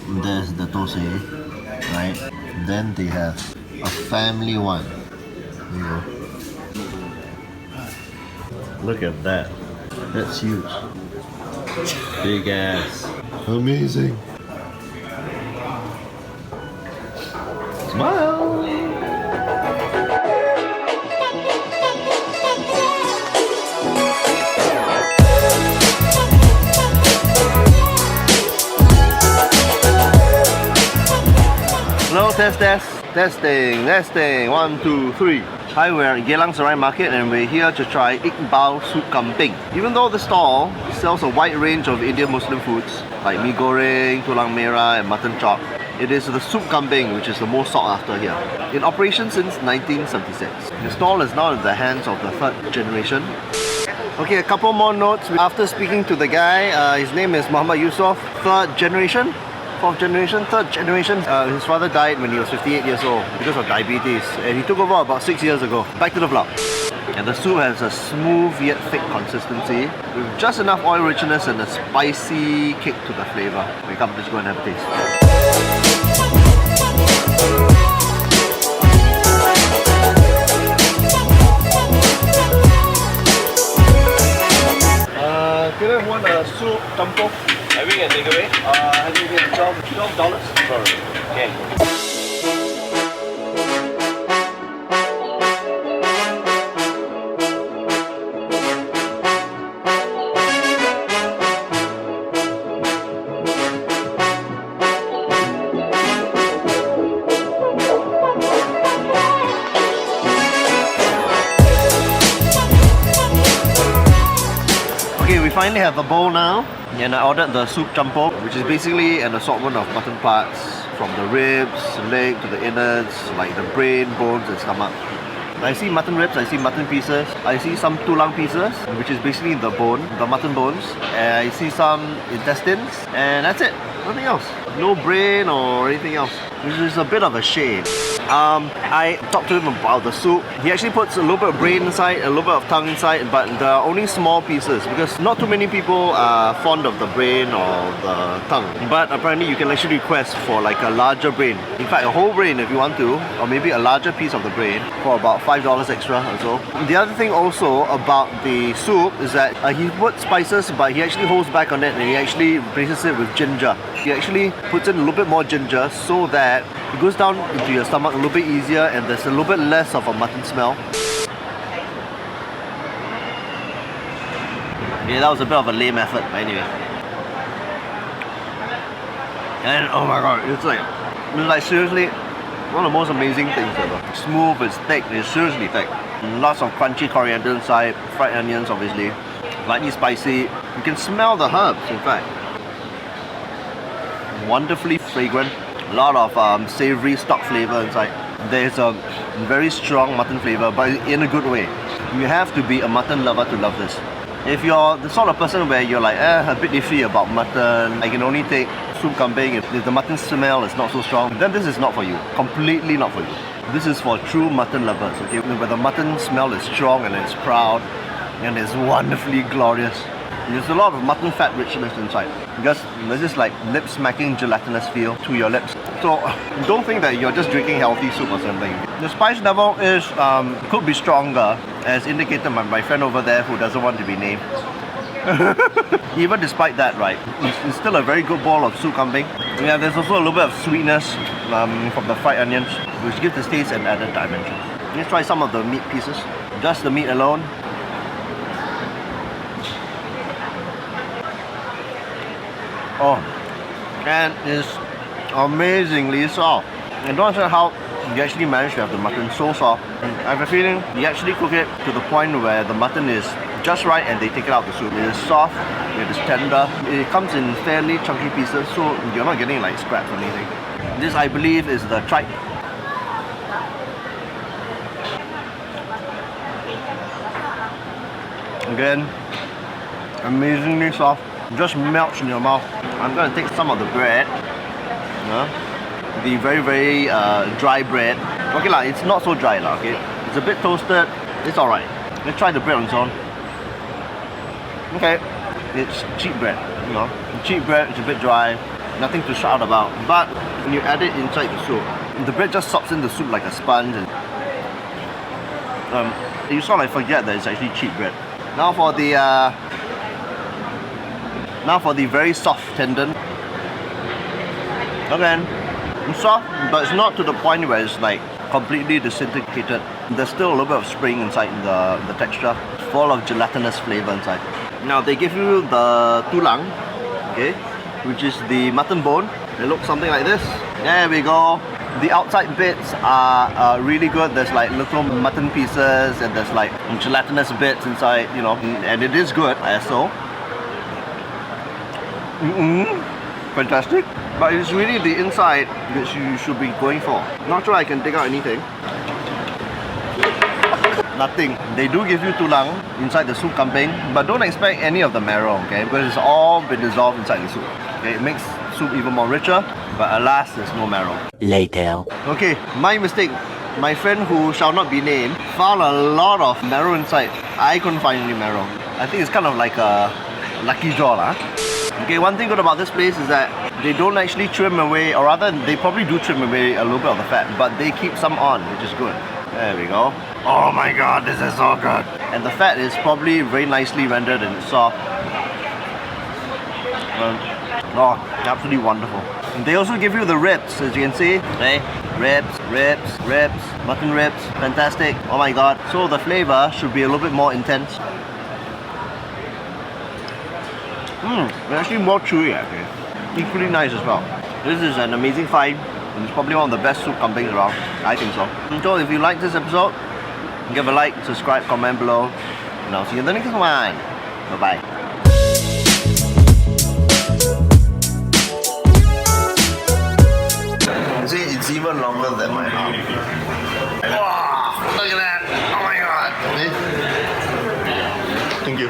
There's the thosai, right? Then they have a family one. You know. Look at that. That's huge. Big ass. Amazing. Smile. Hello, testing. 1, 2, 3. Hi, we're at Geylang Serai market and we're here to try Iqbal soup kambing. Even though the stall sells a wide range of Indian Muslim foods like mee goreng, tulang merah and mutton chop, it is the soup kambing which is the most sought after here. In operation since 1976. The stall is now in the hands of the third generation. Okay, a couple more notes. After speaking to the guy, his name is Muhammad Yusuf, third generation. Fourth generation, third generation. His father died when he was 58 years old because of diabetes, and he took over about 6 years ago. Back to the vlog. And the soup has a smooth yet thick consistency with just enough oil richness and a spicy kick to the flavour. We come, let's go and have a taste. Can I have one soup campur? Having a takeaway? Having here $12. Sorry. Okay. Okay, we finally have the bowl now. And I ordered the soup campur, which is basically an assortment of mutton parts from the ribs, leg to the innards, like the brain, bones and stomach. I see mutton ribs, I see mutton pieces, I see some tulang pieces, which is basically the bone, the mutton bones, and I see some intestines, and that's it, nothing else. No brain or anything else, which is a bit of a shame. I talked to him about the soup. He actually puts a little bit of brain inside, a little bit of tongue inside, but they're only small pieces because not too many people are fond of the brain or the tongue. But apparently you can actually request for like a larger brain. In fact, a whole brain if you want to, or maybe a larger piece of the brain for about $5 extra or so. The other thing also about the soup is that he puts spices, but he actually holds back on it and he actually replaces it with ginger. He actually puts in a little bit more ginger so that it goes down into your stomach a little bit easier and there's a little bit less of a mutton smell. Yeah, that was a bit of a lame effort, but anyway. And oh my god, it's like seriously one of the most amazing things ever. It's smooth, it's thick, it's seriously thick. Lots of crunchy coriander inside, fried onions obviously, lightly spicy. You can smell the herbs in fact. Wonderfully fragrant. A lot of savoury stock flavour inside. There's a very strong mutton flavour, but in a good way. You have to be a mutton lover to love this. If you're the sort of person where you're like, a bit iffy about mutton, I can only take soup kambing if the mutton smell is not so strong, then this is not for you. Completely not for you. This is for true mutton lovers, okay? Where the mutton smell is strong and it's proud and it's wonderfully glorious. There's a lot of mutton fat richness inside because there's this like lip-smacking gelatinous feel to your lips. So don't think that you're just drinking healthy soup or something. The spice level is could be stronger, as indicated by my friend over there who doesn't want to be named. Even despite that, right, it's still a very good bowl of soup kambing. Yeah, there's also a little bit of sweetness from the fried onions, which gives the taste an added dimension. Let's try some of the meat pieces. Just the meat alone. Oh, and it's amazingly soft. I don't understand how you actually manage to have the mutton so soft. I have a feeling you actually cook it to the point where the mutton is just right and they take it out of the soup. It is soft, it is tender, it comes in fairly chunky pieces, so you're not getting like scraps or anything. This, I believe, is the tripe. Again, amazingly soft, just melts in your mouth. I'm going to take some of the bread, the very dry bread. Okay lah, it's not so dry lah, okay? It's a bit toasted, it's alright. Let's try the bread on its own. Okay, it's cheap bread, cheap bread, it's a bit dry. Nothing to shout about. But when you add it inside the soup, the bread just sops in the soup like a sponge, and you sort of forget that it's actually cheap bread. Now for the very soft tendon. Again, it's soft, but it's not to the point where it's like completely disintegrated. There's still a little bit of spring inside the texture, full of gelatinous flavor inside. Now they give you the tulang, okay, which is the mutton bone. It looks something like this. There we go. The outside bits are really good. There's like little mutton pieces and there's like gelatinous bits inside, you know, and it is good, ISO. Fantastic. But it's really the inside that you should be going for. Not sure I can take out anything. Nothing. They do give you tulang inside the soup kambing, but don't expect any of the marrow, okay? Because it's all been dissolved inside the soup. Okay, it makes soup even more richer, but alas, there's no marrow. Later. Okay, my mistake. My friend who shall not be named found a lot of marrow inside. I couldn't find any marrow. I think it's kind of like a lucky draw, lah. Okay, one thing good about this place is that they don't actually trim away, or rather, they probably do trim away a little bit of the fat, but they keep some on, which is good. There we go. Oh my god, this is so good. And the fat is probably very nicely rendered and it's soft. Oh, absolutely wonderful. And they also give you the ribs, as you can see. Okay, ribs, mutton ribs, fantastic. Oh my god. So the flavor should be a little bit more intense. It's actually more chewy actually. Equally nice as well. This is an amazing find. And it's probably one of the best soup kambings around. I think so. So if you like this episode, give a like, subscribe, comment below. And I'll see you in the next one. Bye-bye. See, it's even longer than my arm. Wow, look at that. Oh my god. Thank you.